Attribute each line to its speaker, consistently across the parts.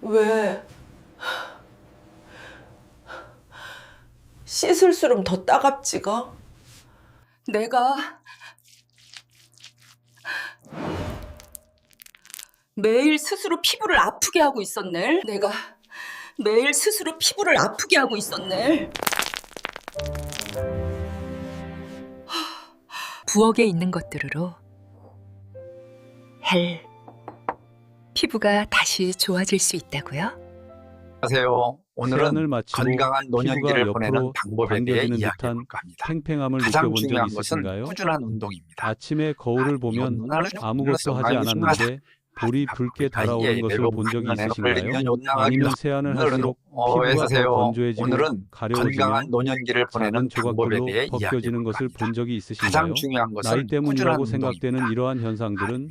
Speaker 1: 왜? 씻을수록 더 따갑지가?
Speaker 2: 내가 매일 스스로 피부를 아프게 하고 있었네. 내가 매일 스스로 피부를 아프게 하고 있었네. 부엌에 있는 것들으로 피부가 다시 좋아질 수 있다고요?
Speaker 3: 안녕하세요. 오늘은
Speaker 4: 세안을 마치고
Speaker 3: 건강한 노년기를
Speaker 4: 피부가
Speaker 3: 보내는
Speaker 4: 옆으로
Speaker 3: 방법에 대해
Speaker 4: 당겨지는
Speaker 3: 이야기해
Speaker 4: 듯한
Speaker 3: 볼까 합니다.
Speaker 4: 팽팽함을
Speaker 3: 가장
Speaker 4: 느껴본 적
Speaker 3: 중요한 것은
Speaker 4: 있으신가요?
Speaker 3: 꾸준한 운동입니다.
Speaker 4: 아침에 거울을 보면 아무것도 하지 않았는데 볼이 붉게 달아오른 것을 본 적이 있으신가요? 아니면 세안을 할수록 피부가 더 건조해지고
Speaker 3: 오늘은
Speaker 4: 가려워지며
Speaker 3: 건강한 노년기를 보내는
Speaker 4: 작은
Speaker 3: 방법에
Speaker 4: 조각들로
Speaker 3: 대해 이야기해
Speaker 4: 벗겨지는
Speaker 3: 볼까
Speaker 4: 것을
Speaker 3: 합니다.
Speaker 4: 본 적이
Speaker 3: 가장
Speaker 4: 있으신가요?
Speaker 3: 중요한 것은
Speaker 4: 나이
Speaker 3: 꾸준한
Speaker 4: 때문이라고 생각되는
Speaker 3: 운동입니다.
Speaker 4: 이러한 현상들은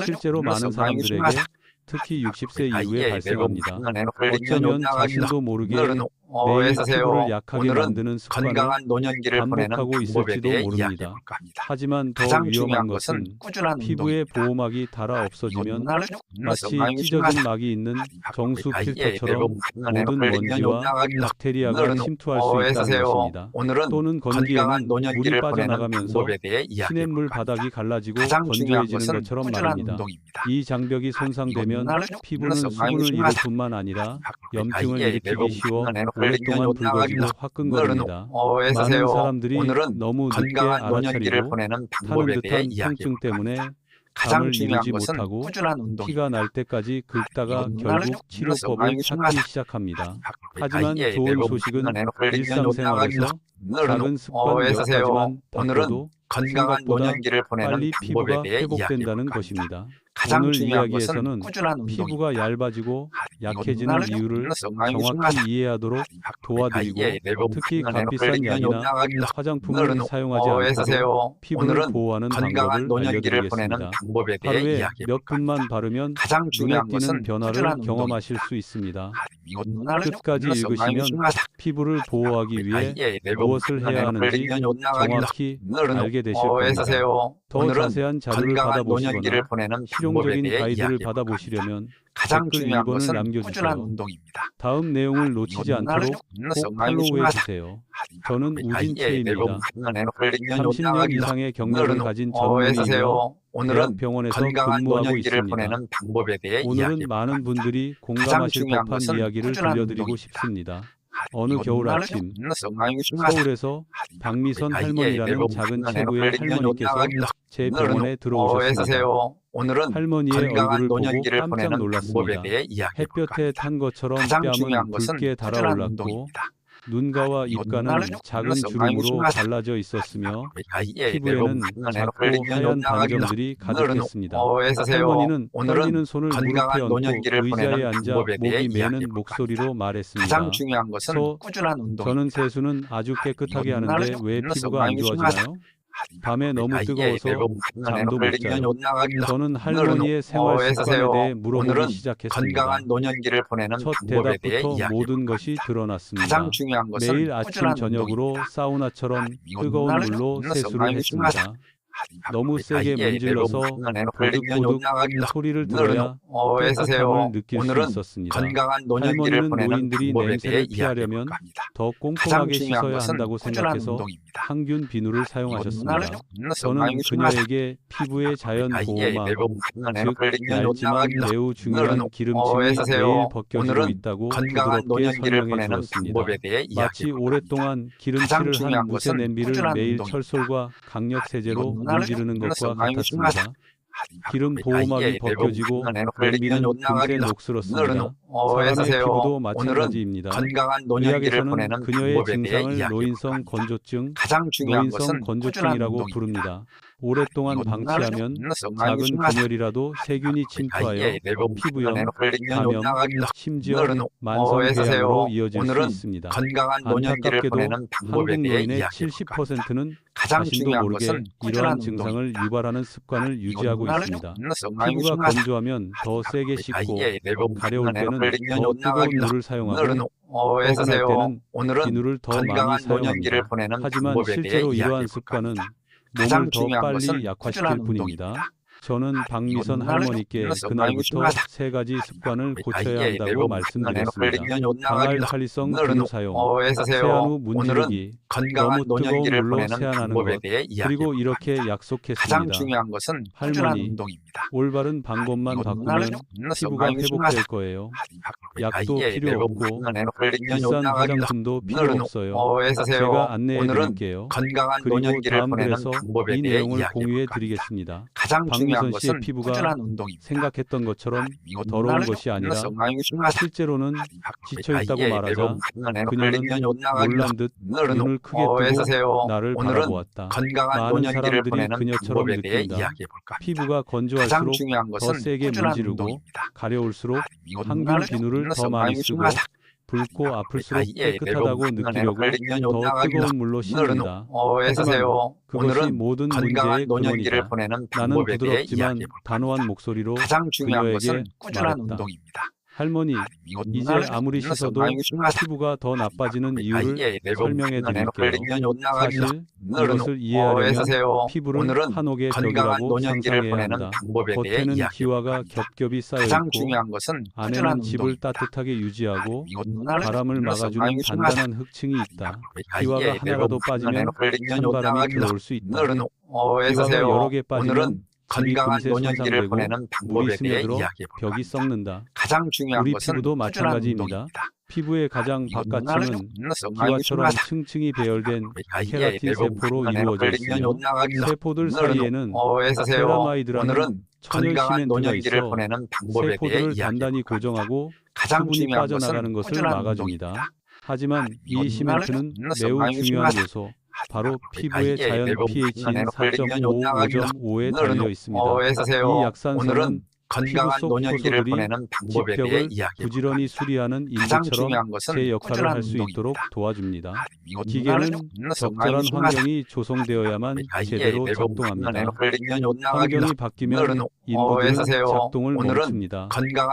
Speaker 4: 실제로 많은
Speaker 3: 그래서
Speaker 4: 사람들에게 특히 60세 이후에 발생합니다. 어쩌면 자신도 모르게 매일 피부를 약하게 만드는 습관을
Speaker 3: 건강한 노년기를 보내는
Speaker 4: 반복하고
Speaker 3: 방법에
Speaker 4: 있을지도
Speaker 3: 대해
Speaker 4: 모릅니다.
Speaker 3: 이야기해 볼까 합니다.
Speaker 4: 하지만 더
Speaker 3: 가장
Speaker 4: 위험한
Speaker 3: 중요한
Speaker 4: 것은
Speaker 3: 것은 꾸준한
Speaker 4: 피부의
Speaker 3: 운동입니다.
Speaker 4: 보호막이 닳아 없어지면 마치
Speaker 3: 찢어진
Speaker 4: 찢어진 막이 있는 정수 필터처럼 모든 먼지와 박테리아가 침투할 수 있다는 것입니다. 또는 건기에는 물이 빠져나가면서 시냇물 바닥이 갈라지고 건조해지는 것처럼 말입니다. 이 장벽이 손상되면 피부는 수분을 잃을 뿐만 아니라 염증을 일으키기 쉬워 오랫동안 붉어지고 화끈거립니다. 많은 사람들이 너무 늦게 알아차리고 타는 듯한 통증 때문에
Speaker 3: 가장
Speaker 4: 잠을
Speaker 3: 중요한
Speaker 4: 이루지
Speaker 3: 것은
Speaker 4: 못하고
Speaker 3: 꾸준한 운동입니다.
Speaker 4: 피가 날 때까지 긁다가 결국 치료법을 찾기 시작합니다. 하지만 좋은 소식은 일상생활에서 작은 습관 몇 가지만 바꿔도
Speaker 3: 건강한
Speaker 4: 생각보다
Speaker 3: 노년기를 보내는
Speaker 4: 빨리 피부가
Speaker 3: 방법에 대해
Speaker 4: 회복된다는
Speaker 3: 이야기해볼까
Speaker 4: 것입니다.
Speaker 3: 합니다. 가장
Speaker 4: 오늘
Speaker 3: 중요한
Speaker 4: 이야기에서는
Speaker 3: 것은 꾸준한
Speaker 4: 피부가
Speaker 3: 운동입니다.
Speaker 4: 얇아지고 약해지는 이유를 정확히 이해하도록 도와드리고 특히 값비싼 약이나 화장품을 사용하지 않고 피부를 보호하는
Speaker 3: 건강한
Speaker 4: 방법을
Speaker 3: 노년기를 보내는
Speaker 4: 알려드리겠습니다.
Speaker 3: 방법에 대해
Speaker 4: 하루에
Speaker 3: 이야기해볼까
Speaker 4: 몇 분만
Speaker 3: 합니다.
Speaker 4: 바르면
Speaker 3: 가장
Speaker 4: 눈에
Speaker 3: 중요한
Speaker 4: 띄는
Speaker 3: 것은
Speaker 4: 변화를
Speaker 3: 꾸준한
Speaker 4: 경험하실
Speaker 3: 운동입니다.
Speaker 4: 수 있습니다.
Speaker 3: 끝까지
Speaker 4: 끝까지 읽으시면 피부를 보호하기 위해 무엇을 해야 하는지 정확히 알게 되실 겁니다. 더 자세한 자료를 받아보시거나 실용적인 가이드를 받아보시려면
Speaker 3: 가장
Speaker 4: 댓글
Speaker 3: 중요한
Speaker 4: 1번을
Speaker 3: 것은
Speaker 4: 남겨주세요.
Speaker 3: 꾸준한 운동입니다.
Speaker 4: 다음 내용을 놓치지 않도록 꼭 팔로우해 주세요. 저는 우진채입니다. 30년 이상의 경력을 가진 전문의이며 대학병원에서
Speaker 3: 건강한
Speaker 4: 근무하고
Speaker 3: 노년기를
Speaker 4: 있습니다.
Speaker 3: 보내는 방법에 대해
Speaker 4: 오늘은
Speaker 3: 이야기해볼까
Speaker 4: 많은
Speaker 3: 합니다.
Speaker 4: 분들이
Speaker 3: 가장
Speaker 4: 공감하실
Speaker 3: 중요한
Speaker 4: 법한
Speaker 3: 것은
Speaker 4: 이야기를
Speaker 3: 꾸준한
Speaker 4: 들려드리고
Speaker 3: 운동입니다.
Speaker 4: 싶습니다. 어느 겨울 아침 서울에서 박미선 할머니라는 작은 체구의 할머니께서 제 병원에 들어오셨습니다. 할머니의 얼굴을 보고 깜짝 놀랐습니다. 햇볕에 탄 것처럼 뺨은 붉게 달아올랐고 눈가와 입가는 작은 주름으로 갈라져 있었으며 피부에는 작고 하얀 반점들이 가득했습니다. 할머니는 떨리는 손을 무릎에 얹고 의자에 앉아 목이 메는 목소리로 말했습니다.
Speaker 3: 가장 중요한 것은
Speaker 4: 서,
Speaker 3: 꾸준한 운동입니다.
Speaker 4: 저는 세수는 아주 깨끗하게 하는데 왜 피부가 안 좋아지나요? 밤에 너무 뜨거워서 잠도 못 자요. 저는 할머니의 생활 습관에 대해 물어보기 시작했습니다.
Speaker 3: 건강한 노년기를 보내는
Speaker 4: 첫
Speaker 3: 방법에 대해
Speaker 4: 대답부터
Speaker 3: 이야기해볼까
Speaker 4: 모든 것이
Speaker 3: 합니다.
Speaker 4: 드러났습니다.
Speaker 3: 가장 중요한 것은
Speaker 4: 매일 아침
Speaker 3: 꾸준한
Speaker 4: 저녁으로
Speaker 3: 운동입니다.
Speaker 4: 사우나처럼 뜨거운 물로 세수를 했습니다. 너무 세게 문질러서 보득보득 소리를 들어야 깨끗함을 느낄 수 있었습니다.
Speaker 3: 건강한 노년기를
Speaker 4: 할머니는
Speaker 3: 보내는
Speaker 4: 노인들이
Speaker 3: 방법에
Speaker 4: 냄새를
Speaker 3: 대해
Speaker 4: 피하려면
Speaker 3: 이야기해볼까 합니다.
Speaker 4: 더
Speaker 3: 가장
Speaker 4: 꼼꼼하게
Speaker 3: 중요한
Speaker 4: 씻어야
Speaker 3: 것은
Speaker 4: 한다고
Speaker 3: 꾸준한
Speaker 4: 생각해서
Speaker 3: 운동입니다.
Speaker 4: 항균 비누를 사용하셨습니다. 저는 그녀에게 피부의 자연 보호막, 즉 얇지만 매우 중요한 기름침이 매일 벗겨지고 있다고
Speaker 3: 건강한
Speaker 4: 부드럽게
Speaker 3: 노년기를
Speaker 4: 설명해
Speaker 3: 보내는
Speaker 4: 주었습니다.
Speaker 3: 방법에 대해
Speaker 4: 마치
Speaker 3: 이야기해볼까
Speaker 4: 오랫동안
Speaker 3: 가장
Speaker 4: 기름칠을
Speaker 3: 중요한
Speaker 4: 한 무쇠
Speaker 3: 것은
Speaker 4: 냄비를
Speaker 3: 꾸준한
Speaker 4: 매일
Speaker 3: 운동입니다.
Speaker 4: 철솔과 강력 세제로
Speaker 3: 이건
Speaker 4: 문지르는 것과
Speaker 3: 말씀하십니다.
Speaker 4: 같았습니다. 기름 보호막이 벗겨지고 냄비는 금세 녹슬었습니다. 사람의 피부도 마찬가지입니다.
Speaker 3: 건강한 노년기를
Speaker 4: 의학에서는
Speaker 3: 보내는
Speaker 4: 그녀의
Speaker 3: 방법에 대해
Speaker 4: 증상을
Speaker 3: 이야기해볼까
Speaker 4: 노인성
Speaker 3: 합니다.
Speaker 4: 건조증,
Speaker 3: 가장 중요한
Speaker 4: 노인성
Speaker 3: 것은 꾸준한
Speaker 4: 건조증이라고
Speaker 3: 운동입니다.
Speaker 4: 부릅니다. 오랫동안 방치하면 작은 균열이라도 세균이 침투하여 피부염, 감염, 심지어 만성궤양으로 이어질 수 있습니다.
Speaker 3: 건강한 노년기를
Speaker 4: 안타깝게도
Speaker 3: 보내는 방법에
Speaker 4: 한국
Speaker 3: 대해
Speaker 4: 노인의
Speaker 3: 이야기해볼까 합니다.
Speaker 4: 70%는
Speaker 3: 가장
Speaker 4: 자신도
Speaker 3: 중요한
Speaker 4: 모르게
Speaker 3: 것은 꾸준한
Speaker 4: 이러한 증상을
Speaker 3: 운동입니다.
Speaker 4: 유발하는 습관을 유지하고 있습니다. 피부가 건조하면 더 세게 씻고 가려울 때는 더 뜨거운 물을 사용하고 뻐근할 때는 비누를 더 많이 사용합니다. 하지만 실제로 이러한 습관은 몸을 더 빨리 약화시킬 뿐입니다. 저는 박미선 할머니께 그날부터 3가지 습관을 고쳐야 한다고 말씀드렸습니다. 강할 편리성 비누 사용, 세안 후 문지르기, 너무 뜨거운 물로 세안하는 것, 그리고 이렇게
Speaker 5: 가장
Speaker 4: 약속했습니다.
Speaker 5: 중요한 것은 꾸준한
Speaker 4: 할머니,
Speaker 5: 운동입니다.
Speaker 4: 올바른 방법만 바꾸면 피부가 회복될 거예요. 약도 필요 없고 비싼 화장품도 필요 없어요. 제가 안내해 드릴게요.
Speaker 5: 건강한
Speaker 4: 그리고
Speaker 5: 노년기를
Speaker 4: 다음
Speaker 5: 보내는
Speaker 4: 글에서
Speaker 5: 방법에
Speaker 4: 이
Speaker 5: 대해
Speaker 4: 내용을
Speaker 5: 이야기해
Speaker 4: 공유해
Speaker 5: 볼까 합니다.
Speaker 4: 드리겠습니다.
Speaker 5: 가장 중요한
Speaker 4: 박미선 씨의
Speaker 5: 것은
Speaker 4: 피부가
Speaker 5: 꾸준한 운동입니다.
Speaker 4: 생각했던 것처럼 더러운 것이 아니라 실제로는 지쳐있다고 말하자 그녀는 놀란 듯 눈을 크게 뜨고 나를 바라보았다. 많은 사람들이 그녀처럼 느낀다. 피부가 건조할수록 더 세게 문지르고 가려울수록 항균 비누를 더 많이 쓰고 붉고 아플수록 깨끗하다고 느끼려고 더 뜨거운 물로 씻는다. 하지만 그것이 모든 문제의 근원이다. 나는 부드럽지만 단호한 목소리로
Speaker 5: 가장 중요한
Speaker 4: 그녀에게
Speaker 5: 것은 꾸준한
Speaker 4: 말했다.
Speaker 5: 운동입니다.
Speaker 4: 할머니, 이제 아무리 씻어도 피부가 더 나빠지는 이유를 설명해 드릴게요. 사실 이것을 이해하려면 피부를 한옥의 적이라고 상상해야 한다. 겉에는 기와가 겹겹이 쌓여
Speaker 5: 가장
Speaker 4: 있고
Speaker 5: 중요한 것은
Speaker 4: 안에는 집을 따뜻하게 유지하고 바람을 막아주는 단단한 흙층이 있다. 기와가 하나라도 빠지면 찬바람이 들어올 수 있다. 기와가 여러 개 빠지면 집이 금세 손상되고 물이 스며들어 벽이 썩는다.
Speaker 5: 가장 중요한
Speaker 4: 우리
Speaker 5: 것은
Speaker 4: 피부도
Speaker 5: 꾸준한
Speaker 4: 마찬가지입니다.
Speaker 5: 운동입니다.
Speaker 4: 피부의 가장 바깥층은 기와처럼 층층이 배열된 케라틴 세포로 이루어져 있으며 세포들 사이에는 세라마이드라는 천연 시멘트가 있어 세포들을 단단히 고정하고 수분이 빠져나가는 것을 막아줍니다. 하지만 이 시멘트는 매우 중요한 요소, 바로 피부의 자연 pH인 4.5, 5.5에 달려 있습니다. 이 약산성은 피부 속 효소들이 집벽을 부지런히 수리하는 인부처럼 제 역할을 할 수 있도록 도와줍니다. 기계는 적절한 환경이 조성되어야만 제대로 작동합니다. 환경이 바뀌면 인부들은 작동을 멈춥니다.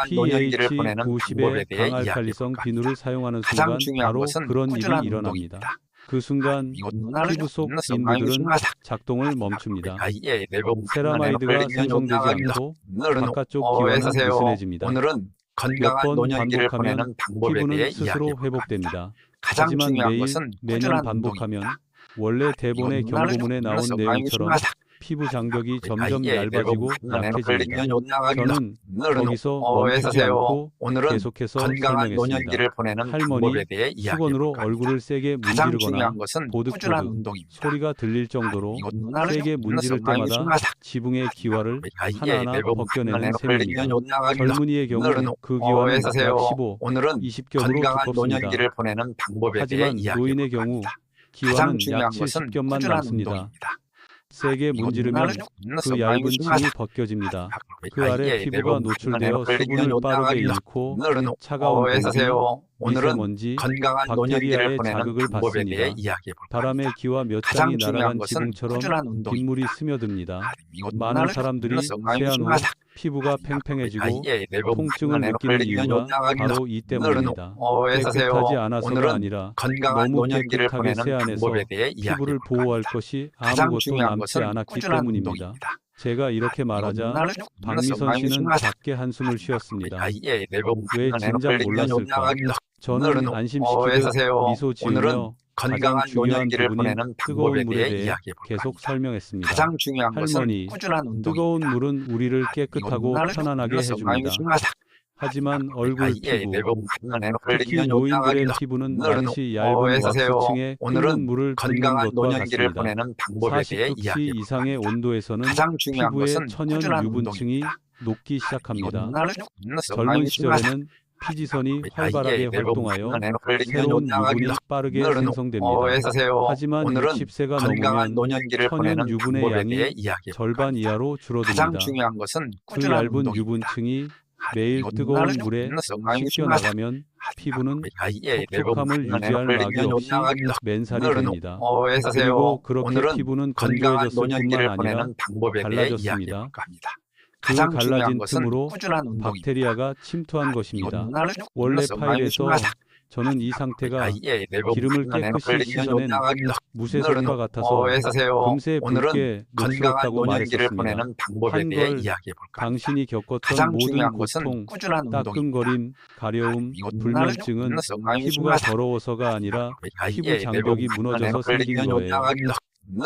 Speaker 4: pH 90의 강알칼리성 비누를 사용하는 순간 바로 그런 일이 일어납니다. 그 순간 피부 속 인부들은 작동을 멈춥니다. 세라마이드가 생성되지 않고 바깥쪽 기와는 느슨해집니다. 몇 번 반복하면 피부는 스스로 회복됩니다. 하지만 매년 반복하면 원래 대본의 경고문에 나온 내용처럼 피부 장벽이 점점 얇아지고 약해집니다. 저는 거기서 멈추지 않고 계속해서 설명했습니다. 할머니, 수건으로 얼굴을 세게 문지르거나 보득보득 소리가 들릴 정도로 세게 문지를 때마다 지붕의 기와를 하나하나 벗겨내는 셈입니다. 젊은이의 경우 그 기와는 약 15, 20겹으로 두껍습니다. 하지만 노인의 경우 기와는 약 70겹만 남습니다. 세게 문지르면 그 얇은 층이 벗겨집니다. 그 아래 피부가 노출되어 수분을 빠르게 잃고 차가운 공기, 미세먼지, 박테리아의 자극을 받습니다. 바람에 기와 몇 장이 날아간 지붕처럼 빗물이 스며듭니다. 많은 사람들이 세안 후 피부가 팽팽해지고 통증을 느끼는 이유가 바로 이 때문입니다. 깨끗하지 않아서가 아니라 너무 깨끗하게 세안해서 피부를 보호할 것이 아무것도 남지 않았기 때문입니다. 제가 이렇게 말하자 박미선 씨는 작게 한숨을 쉬었습니다. 왜 진작 몰랐을까? 저는 안심시키듯 미소 지으며 가장 중요한 부분인 뜨거운 물에 대해 계속 설명했습니다. 할머니, 뜨거운 물은 우리를 깨끗하고 편안하게 해줍니다. 하지만 얼굴 피부, 특히 노인들의 피부는 마치 얇은 왁스층에 끓는 물을 붓는 것과 같습니다. 40도 이상의 온도에서는 피부의 천연 유분층이 녹기 시작합니다. 젊은 시절에는 피지선이 활발하게 활동하여 새로운 유분이 빠르게 생성됩니다. 하지만 60세가 넘으면 천연 유분의 양이 절반 이하로 줄어듭니다. 그 얇은 유분층이 매일 뜨거운 물에 씻겨나가면 피부는 촉촉함을 유지할 막이 없이 맨살이 됩니다. 그리고 그렇게 피부는 건조해졌을 뿐만 아니라 갈라졌습니다. 그 갈라진 틈으로 박테리아가 침투한 것입니다. 원래 파일에서 저는 이 상태가 기름을 깨끗이 씻어낸 무쇠솥과 같아서 금세 붉게 녹슬었다고 말했었습니다. 한걸 당신이 겪었던 모든 고통, 따끔거림, 가려움, 불면증은 피부가 더러워서가 아니라 피부 장벽이 무너져서 생긴 거예요.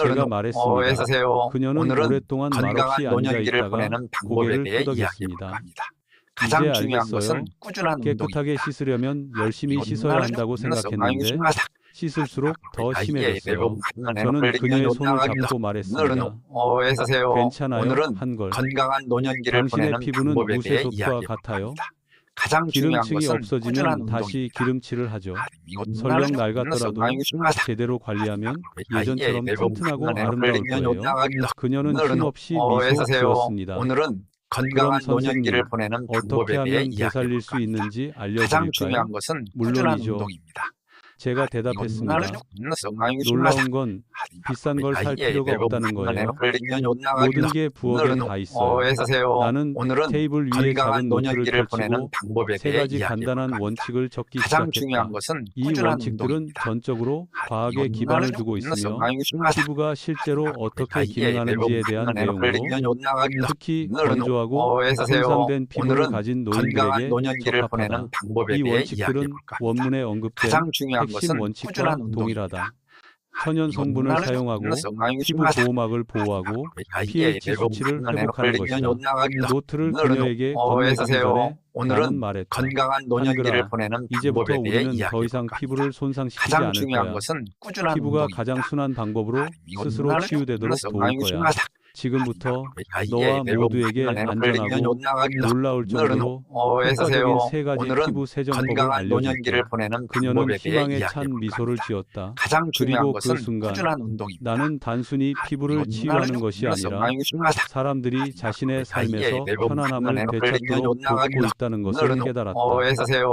Speaker 4: 제가 말했습니다. 그녀는 오랫동안 말없이 앉아있다가 고개를 끄덕였습니다. 이제 알겠어요. 깨끗하게 씻으려면 열심히 씻어야 한다고 생각했는데 씻을수록 더 심해졌어요. 저는 그녀의 손을 잡고 말했습니다. 괜찮아요, 한걸. 당신의 피부는 무쇠솥과 같아요. 기름층이 없어지면 다시 기름칠을 하죠. 설령 낡았더라도 제대로 관리하면 예전처럼 튼튼하고 아름다울 거예요. 그녀는 힘없이 미소 지었습니다. 그럼 선생님, 어떻게 하면 되살릴 수 있는지 알려드릴까요? 물론이죠. 제가 대답했습니다. 놀라운 건 비싼 걸 살 필요가 없다는 거예요. 모든 게 부엌에 다 있어요. 나는 테이블 위에 작은 노트를 펼치고 세 가지 간단한 원칙을 적기 시작했다. 이 원칙들은 전적으로 과학에 기반을 두고 있으며 피부가 실제로 어떻게 기능하는지에 대한 내용으로 특히 건조하고 손상된 피부를 가진 노인들에게 적합하다. 이 원칙들은 원문에 언급된 핵심 원칙과 동일하다. 천연 성분을 사용하고 피부 보호막을 보호하고 pH 수치를 회복하는 것이다. 노트를 그녀에게 건네주기 전에 나는 말했다. 한글아, 이제부터 우리는 더 이상 피부를 손상시키지 않을 거야. 피부가 가장 순한 방법으로 스스로 치유되도록 도울 거야. 지금부터 너와 모두에게 안전하고 놀라울 정도로 효과적인 세 가지 피부 세정법을 알려줄게. 그녀는 희망에 찬 미소를 지었다. 그리고 그 순간 나는 단순히 피부를 치유하는 것이 아니라 사람들이 자신의 삶에서 편안함을 되찾도록 돕고 있다는 것을 깨달았다.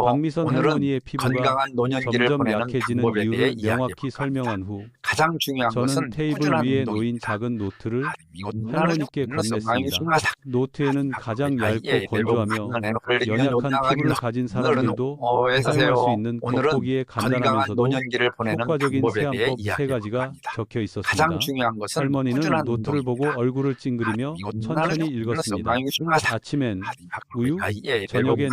Speaker 4: 박미선 할머니의 피부가 점점 약해지는 이유를 명확히 설명한 후 저는 테이블 위에 놓인 작은 노트를 할머니께 건넸습니다. 노트에는 가장 얇고 건조하며 연약한 피부를 가진 사람들도 사용할 수 있는 겉보기에 간단하면서도 효과적인 세안법 세 가지가 적혀 있었습니다. 할머니는 노트를 보고 얼굴을 찡그리며 천천히 읽었습니다. 아침엔 우유, 저녁엔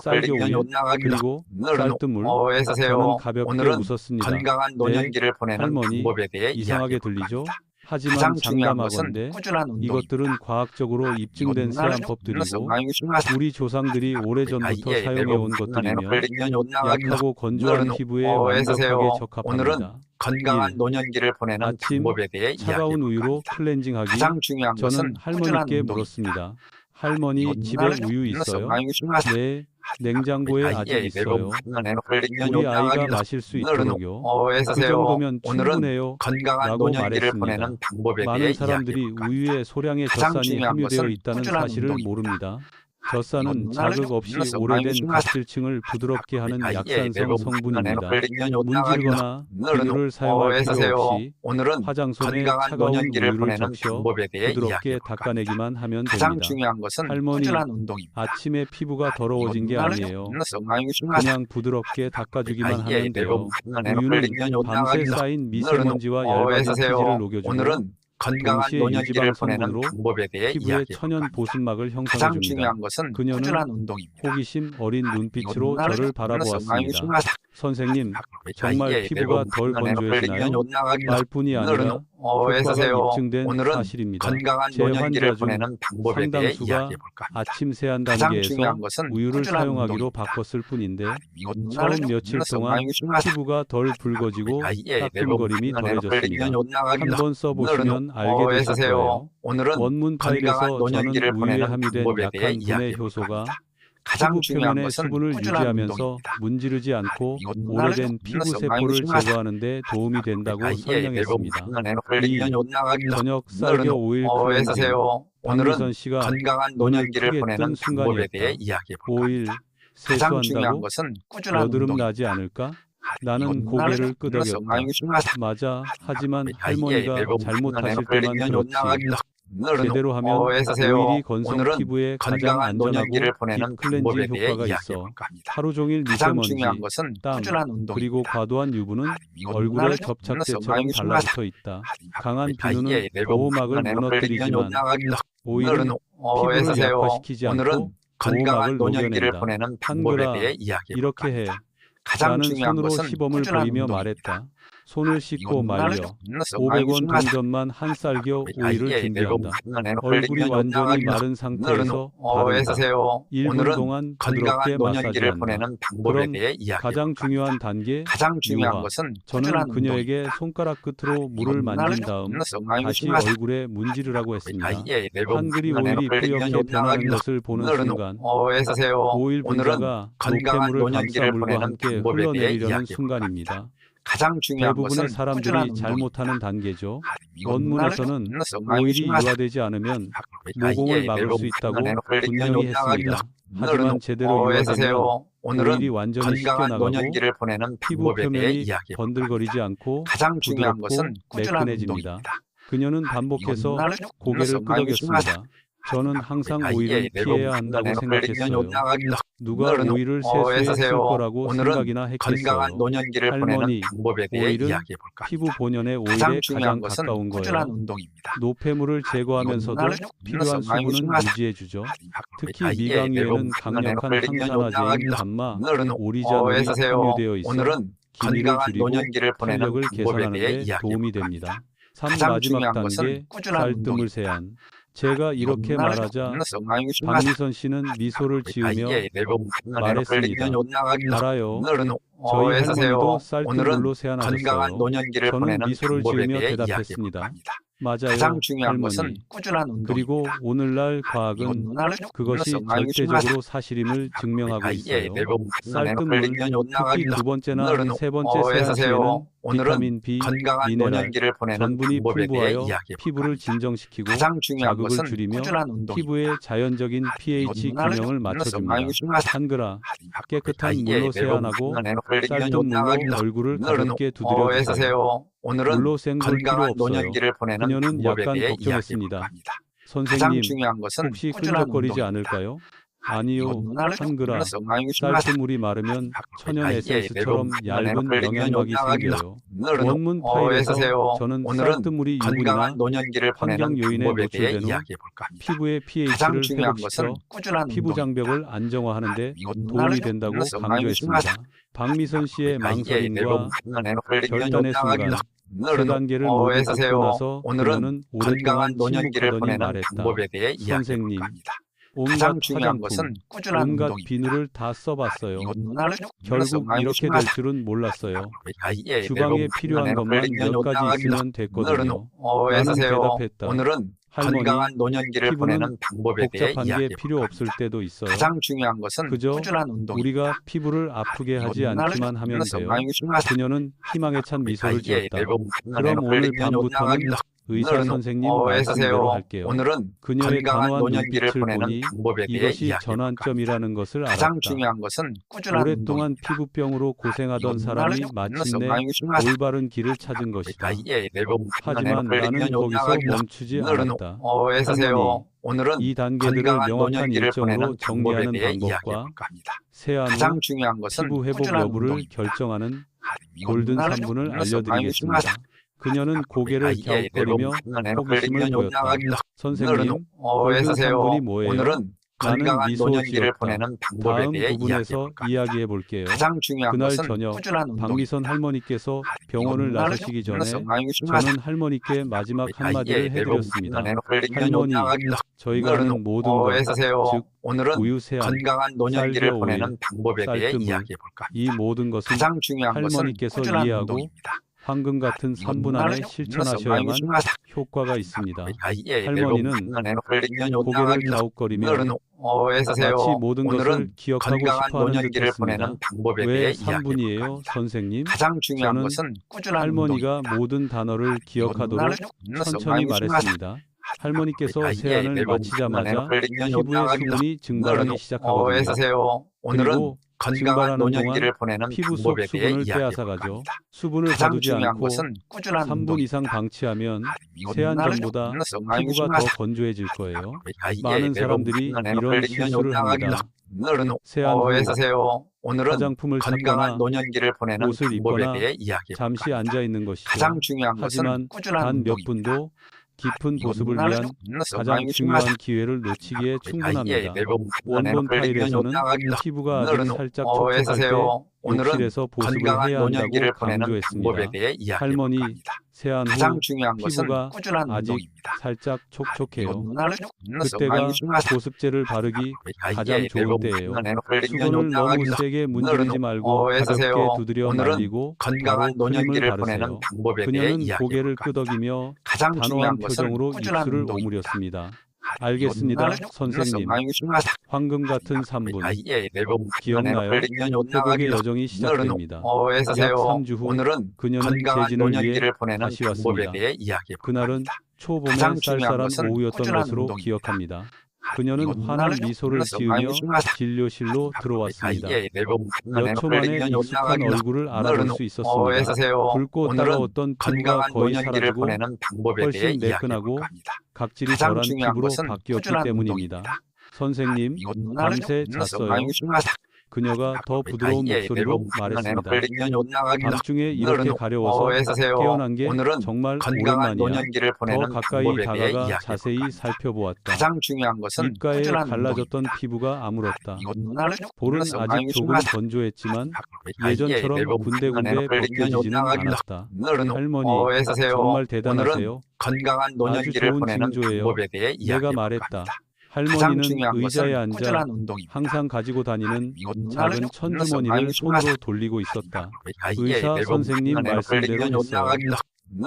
Speaker 4: 쌀겨 우유, 그리고 쌀뜨물. 저는 가볍게 웃었습니다. 네, 할머니, 이상하게 들리죠? 하지만 장담하건대 이것들은 과학적으로 입증된 세안법들이고 우리 조상들이 오래전부터 사용해온 것들이며 약하고 건조한 피부에 완벽하게 적합합니다. 아침 차가운 우유로 클렌징하기. 저는 할머니께 물었습니다. 할머니, 집에 우유 있어요? 네, 냉장고에 아직 있어요. 우리 아이가 마실 수 있도록요. 그 정도면 충분해요. 라고 말했습니다. 많은 사람들이 우유에 소량의 젖산이 함유되어 있다는 사실을 모릅니다. 젖산은 자극 없이 오래된 각질층을 부드럽게 하는 약산성 성분입니다. 문지르거나 비누를 사용할 필요 없이 화장솜에 차가운 우유를 적셔 부드럽게 닦아내기만 하면 됩니다. 할머니, 아침에 피부가 더러워진 게 아니에요. 그냥 부드럽게 닦아주기만 하면 돼요. 우유는 밤새 쌓인 미세먼지와 얇은 피지를 녹여주고 동시에 유지방 성분으로 피부에 천연 보습막을 형성해줍니다. 그녀는 호기심 어린 눈빛으로 저를 바라보았습니다. 선생님, 정말 피부가 덜 건조해지나요? 말뿐이 아니라 효과가 입증된 사실입니다. 제 환자 중 상당수가 아침 세안 단계에서 우유를 사용하기로 바꿨을 뿐인데 처음 며칠 동안 피부가 덜 붉어지고 따끔거림이 덜해졌습니다. 한번 써보시면 알게 되실 거예요. 원문 파일에서 저는 우유에 함유된 약한 분해 효소가 피부 표면의 수분을 유지하면서 문지르지 않고 오래된 피부 세포를 제거하는 데 도움이 된다고 설명했습니다. 저녁 쌀겨 오일 클렌징. 박미선 씨가 눈을 크게 뜬 순간이었다. 오일 세수한다고? 여드름 나지 않을까? 나는 고개를 끄덕였다. 맞아. 하지만 할머니가 잘못하실 때만 그렇지. 제대로 하면 오일이 건성
Speaker 5: 오늘은
Speaker 4: 피부에 가장
Speaker 5: 건강한
Speaker 4: 안전하고
Speaker 5: 노년기를 보내는 방법에
Speaker 4: 딥클렌징
Speaker 5: 대해
Speaker 4: 효과가
Speaker 5: 이야기해
Speaker 4: 있어
Speaker 5: 볼까 합니다.
Speaker 4: 하루 종일
Speaker 5: 가장
Speaker 4: 미세먼지,
Speaker 5: 중요한 것은
Speaker 4: 땀,
Speaker 5: 꾸준한 운동입니다.
Speaker 4: 그리고 과도한 유분은 얼굴에 접착제처럼 달라붙어 있다. 강한 비누는 보호막을 무너뜨리지만 오일은 피부를 약화시키지
Speaker 5: 오늘은
Speaker 4: 않고
Speaker 5: 건강한
Speaker 4: 보호막을
Speaker 5: 노년기를
Speaker 4: 녹여낸다.
Speaker 5: 보내는 방법에
Speaker 4: 한글아,
Speaker 5: 대해 이야기해
Speaker 4: 이렇게
Speaker 5: 볼까
Speaker 4: 해.
Speaker 5: 합니다. 가장
Speaker 4: 나는
Speaker 5: 중요한
Speaker 4: 손으로
Speaker 5: 것은
Speaker 4: 시범을
Speaker 5: 꾸준한
Speaker 4: 보이며
Speaker 5: 운동입니다.
Speaker 4: 말했다. 손을 씻고 말려 500원 동전만 한 쌀겨 오일을 준비한다. 얼굴이 완전히 마른 상태에서 바른다. 1분 동안 부드럽게
Speaker 5: 건강한 노년기를
Speaker 4: 마사지한다.
Speaker 5: 보내는 방법에
Speaker 4: 그럼
Speaker 5: 대해 이야기해
Speaker 4: 가장
Speaker 5: 볼까
Speaker 4: 중요한
Speaker 5: 합니다.
Speaker 4: 단계
Speaker 5: 가장 중요한
Speaker 4: 유화.
Speaker 5: 것은
Speaker 4: 저는
Speaker 5: 꾸준한
Speaker 4: 그녀에게
Speaker 5: 운동입니다.
Speaker 4: 손가락 끝으로 물을 만진 다음 다시 얼굴에 문지르라고 했습니다. 한글이 오일이 뿌옇게 변하는 것을 보는 순간 오일 분자가
Speaker 5: 건강한
Speaker 4: 노폐물을
Speaker 5: 노년기를
Speaker 4: 감싸물과
Speaker 5: 보내는
Speaker 4: 함께
Speaker 5: 방법에 대해
Speaker 4: 흘러내리려는
Speaker 5: 이야기해
Speaker 4: 순간입니다.
Speaker 5: 가장 중요한
Speaker 4: 대부분의
Speaker 5: 것은
Speaker 4: 사람들이
Speaker 5: 꾸준한
Speaker 4: 잘못하는
Speaker 5: 운동입니다.
Speaker 4: 단계죠. 원문에서는 오일이 유화되지 않으면 모공을 막을 수 있다고 분명히 했습니다. 하지만 제대로 유화되면 오일이 완전히 씻겨나가고 피부 표면이 번들거리지 않고
Speaker 5: 가장 중요한
Speaker 4: 부드럽고
Speaker 5: 것은 꾸준한
Speaker 4: 매끈해집니다.
Speaker 5: 운동입니다.
Speaker 4: 그녀는 반복해서 고개를 끄덕였습니다. 저는 항상 오일을 피해야 한다고 생각했어요. 누가 오일을 세수에 쓸 거라고 생각이나 했겠어요.
Speaker 5: 건강한 노년기를 보내는
Speaker 4: 할머니,
Speaker 5: 방법에 대해
Speaker 4: 오일은
Speaker 5: 이야기해 볼까
Speaker 4: 피부
Speaker 5: 합니다.
Speaker 4: 본연의 오일에
Speaker 5: 가장
Speaker 4: 가장
Speaker 5: 중요한 것은
Speaker 4: 가까운
Speaker 5: 꾸준한
Speaker 4: 거예요.
Speaker 5: 운동입니다.
Speaker 4: 노폐물을 제거하면서도 필요한 수분은 유지해주죠. 특히 미강유에는 강력한 항산화제인 감마, 오리자놀이 함유되어 있어
Speaker 5: 오늘은
Speaker 4: 기미를
Speaker 5: 건강한
Speaker 4: 줄이고
Speaker 5: 노년기를 보내는
Speaker 4: 탄력을
Speaker 5: 방법에
Speaker 4: 개선하는
Speaker 5: 대해
Speaker 4: 데
Speaker 5: 이야기해
Speaker 4: 도움이
Speaker 5: 볼까
Speaker 4: 됩니다.
Speaker 5: 합니다.
Speaker 4: 3
Speaker 5: 가장
Speaker 4: 마지막
Speaker 5: 중요한
Speaker 4: 단계
Speaker 5: 것은 꾸준한
Speaker 4: 살뜸을
Speaker 5: 운동입니다.
Speaker 4: 세안. 제가 이렇게 말하자 박미선 씨는 미소를 지으며 말했습니다. 알아요. 저희 할머니도 쌀뜨물로 세안하셨어요. 저는 미소를 지으며 대답했습니다. 맞아요,
Speaker 5: 가장 중요한
Speaker 4: 할머니.
Speaker 5: 것은 꾸준한 운동입니다.
Speaker 4: 그리고 오늘날 과학은 그것이 절대적으로 사실임을 증명하고 있어요. 쌀뜨물, 특히 두 번째나 세 번째 세안 시에는 비타민 B,
Speaker 5: 건강한
Speaker 4: 미네랄,
Speaker 5: 노년기를 보내는
Speaker 4: 전분이
Speaker 5: 방법에 대해
Speaker 4: 풍부하여
Speaker 5: 이야기해
Speaker 4: 피부를
Speaker 5: 볼까 합니다.
Speaker 4: 진정시키고
Speaker 5: 가장 중요한
Speaker 4: 자극을
Speaker 5: 것은
Speaker 4: 줄이며
Speaker 5: 꾸준한 운동입니다.
Speaker 4: 피부의 자연적인 pH 균형을 맞춰줍니다. 한글아, 깨끗한 물로 세안하고 쌀뜨물로 얼굴을 가볍게 두드려 주세요.
Speaker 5: 오늘은
Speaker 4: 물로 헹굴 필요
Speaker 5: 건강한
Speaker 4: 없어요.
Speaker 5: 노년기를 보내는
Speaker 4: 그녀는
Speaker 5: 방법에
Speaker 4: 약간
Speaker 5: 대해
Speaker 4: 걱정했습니다.
Speaker 5: 이야기해 볼까 합니다.
Speaker 4: 선생님,
Speaker 5: 가장 중요한 것은
Speaker 4: 혹시
Speaker 5: 꾸준한
Speaker 4: 끈적거리지
Speaker 5: 운동입니다.
Speaker 4: 않을까요? 아니요, 한글아. 쌀뜨물이 마르면 천연 에센스처럼 얇은 영양막이 생겨요. 원문 파일에서 저는 쌀뜨물이 유분이나
Speaker 5: 건강한 노년기를 보내는
Speaker 4: 환경 요인에
Speaker 5: 방법에 대해
Speaker 4: 노출된 후
Speaker 5: 이야기해 볼까 합니다.
Speaker 4: 피부의
Speaker 5: 가장
Speaker 4: pH를
Speaker 5: 중요한
Speaker 4: 회복시켜
Speaker 5: 것은 꾸준한
Speaker 4: 피부
Speaker 5: 운동입니다.
Speaker 4: 장벽을 안정화하는 데 도움이 된다고 강조했습니다. 박미선 씨의 망설임과 결단의 순간 세 단계를 모두 겪고 나서 그녀는 오랫동안 침묵하더니 말했다. 선생님, 온갖
Speaker 5: 가장 중요한
Speaker 4: 화장품,
Speaker 5: 것은 꾸준한
Speaker 4: 온갖
Speaker 5: 운동입니다.
Speaker 4: 비누를 다 써봤어요. 결국 이렇게 될 줄은 몰랐어요. 주방에 필요한 것만 몇 가지 있으면 됐거든요. 나는 대답했다.
Speaker 5: 오늘은
Speaker 4: 할머니,
Speaker 5: 건강한 노년기를
Speaker 4: 피부는
Speaker 5: 보내는 방법에 대해
Speaker 4: 복잡한 게
Speaker 5: 이야기해
Speaker 4: 필요
Speaker 5: 볼까
Speaker 4: 없을
Speaker 5: 합니다.
Speaker 4: 때도 있어요.
Speaker 5: 가장 중요한 것은
Speaker 4: 그저
Speaker 5: 꾸준한 운동입니다.
Speaker 4: 우리가 피부를 아프게 하지 않기만 하면 돼요. 그녀는 희망에 찬 미소를 지었다. 그럼 오늘 밤부터는 의사 선생님 말씀대로 할게요.
Speaker 5: 오늘은
Speaker 4: 그녀의
Speaker 5: 건강한
Speaker 4: 단호한
Speaker 5: 노년기를
Speaker 4: 눈빛을
Speaker 5: 보내는
Speaker 4: 보니
Speaker 5: 방법에 대해
Speaker 4: 이것이
Speaker 5: 이야기해 볼까 합니다.
Speaker 4: 전환점이라는 것을 알았다.
Speaker 5: 가장 중요한 것은 꾸준한
Speaker 4: 오랫동안
Speaker 5: 운동입니다.
Speaker 4: 피부병으로 고생하던 사람이 마침내 올바른 길을 찾은 것이다. 하지만 나는 거기서 멈추지 않았다. 할머니,
Speaker 5: 오늘은
Speaker 4: 이 단계들을
Speaker 5: 건강한
Speaker 4: 명확한
Speaker 5: 노년기를
Speaker 4: 일정으로
Speaker 5: 보내는 방법에
Speaker 4: 정리하는
Speaker 5: 대해 이야기해
Speaker 4: 방법과
Speaker 5: 볼까 합니다.
Speaker 4: 세안
Speaker 5: 가장
Speaker 4: 후
Speaker 5: 중요한 것은
Speaker 4: 피부 회복
Speaker 5: 꾸준한
Speaker 4: 여부를
Speaker 5: 운동입니다.
Speaker 4: 결정하는 골든 3분을 알려드리겠습니다. 그녀는 고개를 갸웃거리며 호기심을 보였다. 선생님, 골든 3분이 뭐예요?
Speaker 5: 오늘은
Speaker 4: 나는
Speaker 5: 건강한
Speaker 4: 미소
Speaker 5: 노년기를
Speaker 4: 지었다.
Speaker 5: 보내는 방법에
Speaker 4: 다음
Speaker 5: 대해 이야기해
Speaker 4: 부분에서
Speaker 5: 볼까 합니다.
Speaker 4: 이야기해 볼게요.
Speaker 5: 가장 중요한
Speaker 4: 그날
Speaker 5: 것은
Speaker 4: 저녁
Speaker 5: 꾸준한 운동입니다.
Speaker 4: 박미선 할머니께서 병원을 나서시기 전에 저는 할머니께 마지막 한마디를 해드렸습니다. 할머니, 저희가 하는 모든 것, 즉
Speaker 5: 오늘은
Speaker 4: 우유 세안,
Speaker 5: 건강한 노년기를
Speaker 4: 쌀겨
Speaker 5: 보내는
Speaker 4: 오일,
Speaker 5: 방법에 대해
Speaker 4: 쌀뜨물,
Speaker 5: 이야기해 볼까 합니다.
Speaker 4: 이 모든 것은
Speaker 5: 가장 중요한 것은
Speaker 4: 할머니께서
Speaker 5: 꾸준한
Speaker 4: 이해하고
Speaker 5: 운동입니다.
Speaker 4: 황금 같은 3분 안에 실천하셔야만 효과가 있습니다. 할머니는 고개를 갸웃거리며 마치 모든 것을 기억하고 싶어하는 듯했습니다. 왜 3분이에요, 선생님?
Speaker 5: 가장 중요한
Speaker 4: 저는
Speaker 5: 것은 꾸준한
Speaker 4: 할머니가
Speaker 5: 운동입니다.
Speaker 4: 모든 단어를 기억하도록 천천히 말했습니다. 할머니께서 세안을 마치자마자 피부의 수분이 증발하기 시작하거든요.
Speaker 5: 오늘은
Speaker 4: 그리고
Speaker 5: 건강한
Speaker 3: 증발하는
Speaker 5: 노년기를 보내는
Speaker 3: 피부 속
Speaker 5: 방법에 대해
Speaker 3: 수분을
Speaker 5: 이야기해
Speaker 3: 빼앗아가죠.
Speaker 5: 볼까 합니다.
Speaker 3: 수분을
Speaker 5: 가장
Speaker 3: 가두지
Speaker 5: 중요한
Speaker 3: 않고
Speaker 5: 것은 꾸준한
Speaker 3: 3분 이상
Speaker 5: 운동입니다.
Speaker 3: 방치하면 세안전보다 피부가 더 건조해질 거예요. 많은 사람들이 이런 실수를 합니다. 세안 후
Speaker 5: 오늘은
Speaker 3: 화장품을
Speaker 5: 건강한
Speaker 3: 찾거나
Speaker 5: 노년기를 보내는
Speaker 3: 옷을
Speaker 5: 방법에
Speaker 3: 입거나
Speaker 5: 대해 이야기해
Speaker 3: 잠시
Speaker 5: 볼까 합니다.
Speaker 3: 앉아 있는 것이죠.
Speaker 5: 가장 중요한 것은
Speaker 3: 하지만
Speaker 5: 꾸준한
Speaker 3: 단 몇
Speaker 5: 운동입니다.
Speaker 3: 분도 깊은 보습을 위한 가장 중요한 기회를 놓치기에 충분합니다. 원본 파일에서는 피부가 아직 살짝 촉촉할 때 욕실에서 보습을 해야 한다고 강조했습니다. 할머니, 세안
Speaker 5: 가장
Speaker 3: 후
Speaker 5: 중요한 것은
Speaker 3: 피부가
Speaker 5: 꾸준한
Speaker 3: 아직
Speaker 5: 운동입니다.
Speaker 3: 살짝 촉촉해요.
Speaker 5: 그때가
Speaker 3: 그때가 보습제를 바르기 가장 좋은 때예요. 수분을 너무 세게 문지르지 말고 가볍게 두드려 말리고 바로
Speaker 5: 건강한
Speaker 3: 크림을
Speaker 5: 노년기를 보내는
Speaker 3: 바르세요.
Speaker 5: 방법에 대해
Speaker 3: 그녀는
Speaker 5: 이야기해
Speaker 3: 고개를
Speaker 5: 볼까 합니다.
Speaker 3: 끄덕이며
Speaker 5: 가장
Speaker 3: 단호한
Speaker 5: 중요한 것은
Speaker 3: 표정으로
Speaker 5: 꾸준한
Speaker 3: 입술을
Speaker 5: 운동입니다.
Speaker 3: 오므렸습니다. 알겠습니다, 선생님. 황금 같은 3분. 기억나요? 회복의 여정이 시작됩니다. 약 3주 후 그녀는 재진을 위해 다시 왔습니다. 그날은 초봄의
Speaker 5: 가장 중요한
Speaker 3: 쌀쌀한
Speaker 5: 것은
Speaker 3: 오후였던
Speaker 5: 꾸준한
Speaker 3: 것으로
Speaker 5: 운동입니다.
Speaker 3: 기억합니다. 그녀는 환한 미소를 지으며 진료실로 들어왔습니다. 몇 초 만에 익숙한 얼굴을 알아볼 수 있었습니다. 붉고 따가웠던 피부가 거의 사라지고 훨씬 매끈하고 각질이
Speaker 5: 가장
Speaker 3: 덜한
Speaker 5: 중요한
Speaker 3: 피부로
Speaker 5: 것은
Speaker 3: 바뀌었기
Speaker 5: 꾸준한
Speaker 3: 때문입니다.
Speaker 5: 운동입니다.
Speaker 3: 선생님, 밤새 잤어요. 그녀가 더 부드러운 목소리로 말했습니다. 밤중에 이렇게 가려워서 깨어난 게 정말 오랜만이야. 더 가까이 다가가 자세히 살펴보았다.
Speaker 5: 가장 중요한 것은
Speaker 3: 입가에
Speaker 5: 꾸준한
Speaker 3: 갈라졌던
Speaker 5: 운동입니다.
Speaker 3: 피부가 아물었다. 볼은 아직 조금 건조했지만 예전처럼 군데군데 벗겨지지는 않았다. 할머니, 정말 대단하세요.
Speaker 5: 건강한
Speaker 3: 아주
Speaker 5: 노년기를
Speaker 3: 좋은
Speaker 5: 보내는
Speaker 3: 징조예요.
Speaker 5: 방법에 대해
Speaker 3: 내가
Speaker 5: 이야기해
Speaker 3: 말했다.
Speaker 5: 볼까 합니다. 가장
Speaker 3: 할머니는
Speaker 5: 중요한
Speaker 3: 의자에
Speaker 5: 것은
Speaker 3: 앉아
Speaker 5: 꾸준한 운동입니다.
Speaker 3: 항상 가지고 다니는 작은 천주머니를 손으로 돌리고 있었다. 의사 선생님 말씀대로 했어요.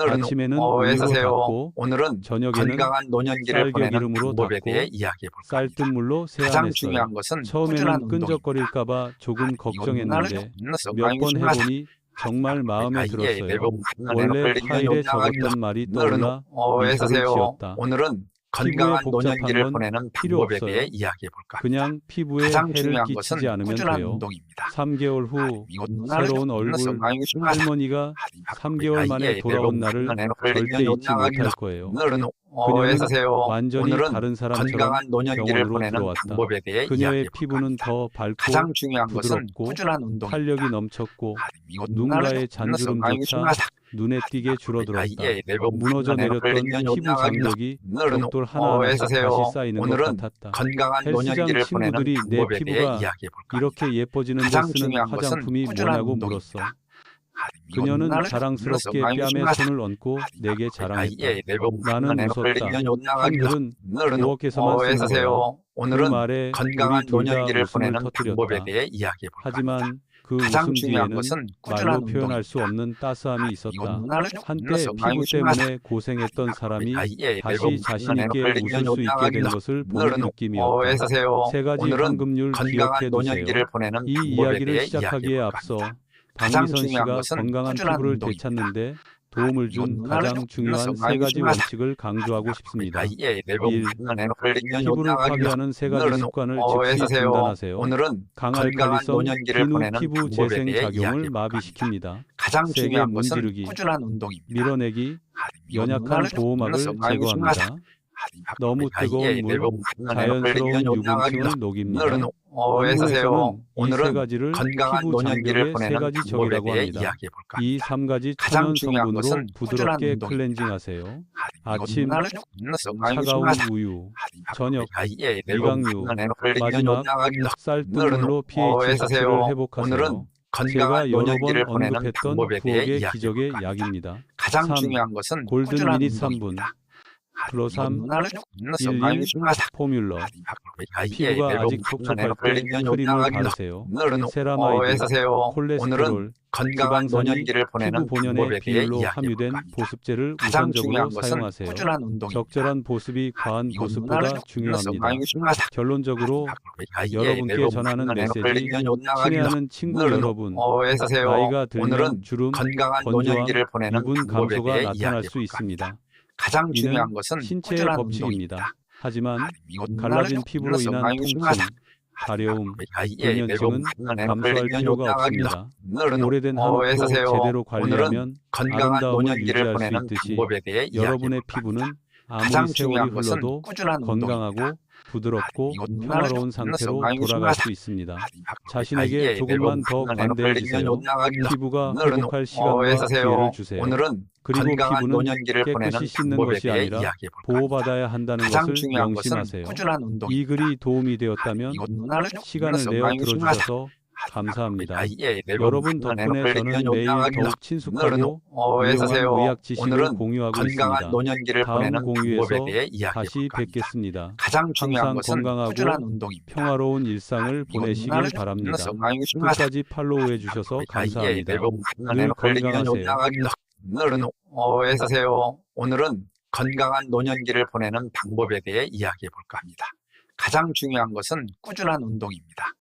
Speaker 3: 아침에는 우유로 닦고
Speaker 5: 오늘은
Speaker 3: 저녁에는
Speaker 5: 건강한 노년기를
Speaker 3: 쌀겨
Speaker 5: 보내는
Speaker 3: 기름으로
Speaker 5: 방법에
Speaker 3: 닦고
Speaker 5: 대해 이야기해 볼까 합니다.
Speaker 3: 쌀뜨물로
Speaker 5: 가장
Speaker 3: 세안했어요.
Speaker 5: 중요한 것은 꾸준한
Speaker 3: 처음에는
Speaker 5: 운동입니다.
Speaker 3: 끈적거릴까봐 조금 걱정했는데 몇 번 해보니 정말 마음에 들었어요. 원래 파일에 적었던 말이 떠올라 미소를 지었다.
Speaker 5: 오늘은
Speaker 3: 피부에
Speaker 5: 건강한
Speaker 3: 복잡한
Speaker 5: 노년기를
Speaker 3: 건
Speaker 5: 보내는
Speaker 3: 필요
Speaker 5: 방법에
Speaker 3: 없어요.
Speaker 5: 대해 이야기해 볼까 합니다.
Speaker 3: 그냥 피부에
Speaker 5: 가장
Speaker 3: 해를
Speaker 5: 중요한
Speaker 3: 끼치지
Speaker 5: 것은
Speaker 3: 않으면
Speaker 5: 꾸준한
Speaker 3: 돼요.
Speaker 5: 운동입니다.
Speaker 3: 3개월 후 새로운 얼굴, 할머니가 3개월 만에 돌아온 날을 절대 잊지 못할 거예요. 그녀는 완전히 다른 사람처럼
Speaker 5: 건강한 노년기를
Speaker 3: 병원으로
Speaker 5: 보내는
Speaker 3: 들어왔다.
Speaker 5: 방법에 대해
Speaker 3: 그녀의
Speaker 5: 이야기해
Speaker 3: 피부는
Speaker 5: 볼까 합니다.
Speaker 3: 더 밝고
Speaker 5: 가장 중요한 것은
Speaker 3: 부드럽고
Speaker 5: 꾸준한 운동입니다.
Speaker 3: 탄력이 넘쳤고 눈가의 잔주름조차 눈에 띄게 줄어들었다. 무너져 내렸던 피부 장벽이 벽돌 하나하나씩 다시 쌓이는 것
Speaker 5: 오늘은
Speaker 3: 같았다.
Speaker 5: 건강한
Speaker 3: 헬스장
Speaker 5: 노년기를 보내는
Speaker 3: 친구들이 내
Speaker 5: 방법에 대해
Speaker 3: 피부가
Speaker 5: 이야기해 볼까 합니다.
Speaker 3: 이렇게 예뻐지는 데
Speaker 5: 가장
Speaker 3: 쓰는
Speaker 5: 중요한 것은
Speaker 3: 화장품이
Speaker 5: 꾸준한
Speaker 3: 뭐냐고
Speaker 5: 운동입니다.
Speaker 3: 물었어. 그녀는 자랑스럽게 뺨에 손을 얹고 내게 자랑했다. 나는 웃었다. 한글은 부엌에서만 쓰는 거야. 그
Speaker 5: 오늘은
Speaker 3: 말에
Speaker 5: 건강한
Speaker 3: 우리 둘 다
Speaker 5: 노년기를
Speaker 3: 웃음을
Speaker 5: 보내는 방법에
Speaker 3: 터뜨렸다.
Speaker 5: 대해 이야기해 볼까 합니다.
Speaker 3: 하지만 그
Speaker 5: 가장
Speaker 3: 웃음
Speaker 5: 중요한
Speaker 3: 뒤에는
Speaker 5: 것은 꾸준한
Speaker 3: 말로 표현할
Speaker 5: 운동입니다.
Speaker 3: 수 없는 따스함이 있었다. 한때
Speaker 5: 그래서
Speaker 3: 피부 때문에 고생했던 사람이 다시 자신 있게 웃을 수 있게 된 것을 보는 느낌이었다. 세 가지
Speaker 5: 오늘은
Speaker 3: 황금률
Speaker 5: 건강한
Speaker 3: 기억해 두세요.
Speaker 5: 노년기를 보내는
Speaker 3: 이
Speaker 5: 방법에
Speaker 3: 이야기를
Speaker 5: 대해
Speaker 3: 시작하기에
Speaker 5: 이야기해
Speaker 3: 앞서
Speaker 5: 볼까 합니다. 가장
Speaker 3: 박미선
Speaker 5: 중요한
Speaker 3: 씨가
Speaker 5: 것은
Speaker 3: 건강한
Speaker 5: 꾸준한
Speaker 3: 피부를
Speaker 5: 운동입니다.
Speaker 3: 되찾는데 도움을 준 가장 중요한 세 가지 원칙을 강조하고 싶습니다. 1. 피부를 파괴하는 세 가지 습관을 즉시 중단하세요.
Speaker 5: 오늘은
Speaker 3: 강할
Speaker 5: 건강한
Speaker 3: 칼리성,
Speaker 5: 노년기를
Speaker 3: 긴 후
Speaker 5: 보내는
Speaker 3: 피부
Speaker 5: 방법에
Speaker 3: 재생
Speaker 5: 대해
Speaker 3: 작용을
Speaker 5: 이야기해 볼까
Speaker 3: 마비시킵니다.
Speaker 5: 가장
Speaker 3: 세게
Speaker 5: 중요한 것은
Speaker 3: 문지르기,
Speaker 5: 꾸준한 운동입니다.
Speaker 3: 밀어내기, 연약한 보호막을 제거합니다. 너무 뜨거운 물, 자연스러운 유분층을 녹입니다. 원문에서는 이 세 가지를
Speaker 5: 건강한
Speaker 3: 피부
Speaker 5: 노년기를
Speaker 3: 장벽의 세
Speaker 5: 보내는
Speaker 3: 가지
Speaker 5: 방법에
Speaker 3: 적이라고
Speaker 5: 대해
Speaker 3: 합니다.
Speaker 5: 이야기해 볼까
Speaker 3: 이 3가지
Speaker 5: 가장
Speaker 3: 천연
Speaker 5: 중요한
Speaker 3: 성분으로
Speaker 5: 것은 꾸준한
Speaker 3: 부드럽게
Speaker 5: 운동입니다.
Speaker 3: 클렌징하세요. 아침 차가운 우유, 저녁 미강유, 마지막 쌀뜨물로 pH 수치를 회복하세요. 제가 여러 번 언급했던 부엌의 기적의 약입니다.
Speaker 5: 가장
Speaker 3: 3.
Speaker 5: 중요한 것은
Speaker 3: 골든
Speaker 5: 꾸준한
Speaker 3: 미닛
Speaker 5: 운동입니다.
Speaker 3: 3분 플러3
Speaker 5: 11
Speaker 3: 포뮬러. 피부가 아직 촉촉할 때 크림을 바르세요. 세라마이드, 콜레스테롤,
Speaker 5: 건강한
Speaker 3: 지방산이
Speaker 5: 노년기를 보내는
Speaker 3: 피부 본연의
Speaker 5: 방법에 대해
Speaker 3: 비율로
Speaker 5: 이야기해
Speaker 3: 함유된
Speaker 5: 볼까 합니다.
Speaker 3: 보습제를
Speaker 5: 가장
Speaker 3: 우선적으로
Speaker 5: 중요한 것은
Speaker 3: 사용하세요.
Speaker 5: 꾸준한 운동입니다.
Speaker 3: 적절한 보습이 과한 보습보다 중요합니다. 결론적으로 여러분께
Speaker 5: 여러분께
Speaker 3: 전하는 메시지, 친애하는 친구 여러분, 나이가 들면 주름,
Speaker 5: 건강한
Speaker 3: 건조함,
Speaker 5: 노년기를 보내는
Speaker 3: 유분
Speaker 5: 방법에
Speaker 3: 감소가
Speaker 5: 대해
Speaker 3: 나타날
Speaker 5: 이야기해
Speaker 3: 수
Speaker 5: 볼까
Speaker 3: 있습니다.
Speaker 5: 합니다. 가장
Speaker 3: 이는
Speaker 5: 중요한 것은
Speaker 3: 신체의
Speaker 5: 꾸준한
Speaker 3: 법칙입니다.
Speaker 5: 운동입니다.
Speaker 3: 하지만 갈라진 피부로 인한 통증, 가려움, 불면증은 감수할 필요가 없습니다. 오래된 한 옷도 제대로 관리하면
Speaker 5: 건강한
Speaker 3: 아름다움을
Speaker 5: 노년기를
Speaker 3: 유지할 수
Speaker 5: 보내는
Speaker 3: 있듯이
Speaker 5: 방법에 대해
Speaker 3: 여러분의
Speaker 5: 이야기해볼까
Speaker 3: 피부는
Speaker 5: 합니다.
Speaker 3: 아무리
Speaker 5: 가장
Speaker 3: 세월이
Speaker 5: 중요한 것은
Speaker 3: 흘러도
Speaker 5: 꾸준한
Speaker 3: 건강하고
Speaker 5: 운동입니다.
Speaker 3: 부드럽고
Speaker 5: 이거
Speaker 3: 평화로운 상태로 돌아갈 수 있습니다. 자신에게 조금만 더 관대해 주세요. 피부가 회복할 시간과 기회를 주세요.
Speaker 5: 오늘은
Speaker 3: 그리고
Speaker 5: 건강한
Speaker 3: 피부는
Speaker 5: 노년기를 보내는
Speaker 3: 깨끗이 씻는
Speaker 5: 방법에
Speaker 3: 것이
Speaker 5: 대해
Speaker 3: 아니라
Speaker 5: 이야기해볼까 합니다.
Speaker 3: 보호받아야 한다는
Speaker 5: 가장
Speaker 3: 것을
Speaker 5: 중요한 것은
Speaker 3: 명심하세요.
Speaker 5: 꾸준한 운동입니다.
Speaker 3: 이 글이 도움이 되었다면 시간을 내어 들어주셔서 감사합니다. 여러분 덕분에 저는 매일 더욱 친숙하고 유용한 의학 지식을 공유하고
Speaker 5: 건강한
Speaker 3: 있습니다.
Speaker 5: 노년기를
Speaker 3: 다음
Speaker 5: 보내는
Speaker 3: 공유에서
Speaker 5: 방법에 대해
Speaker 3: 다시
Speaker 5: 이야기해볼까 합니다.
Speaker 3: 뵙겠습니다.
Speaker 5: 가장 중요한
Speaker 3: 항상
Speaker 5: 것은
Speaker 3: 건강하고
Speaker 5: 꾸준한 운동입니다.
Speaker 3: 평화로운 일상을 보내시길 바랍니다. 끝까지 팔로우해 주셔서 감사합니다. 늘 건강하세요.
Speaker 5: 오늘은 건강한 노년기를 보내는 방법에 대해 이야기해 볼까 합니다. 가장 중요한 것은 꾸준한 운동입니다.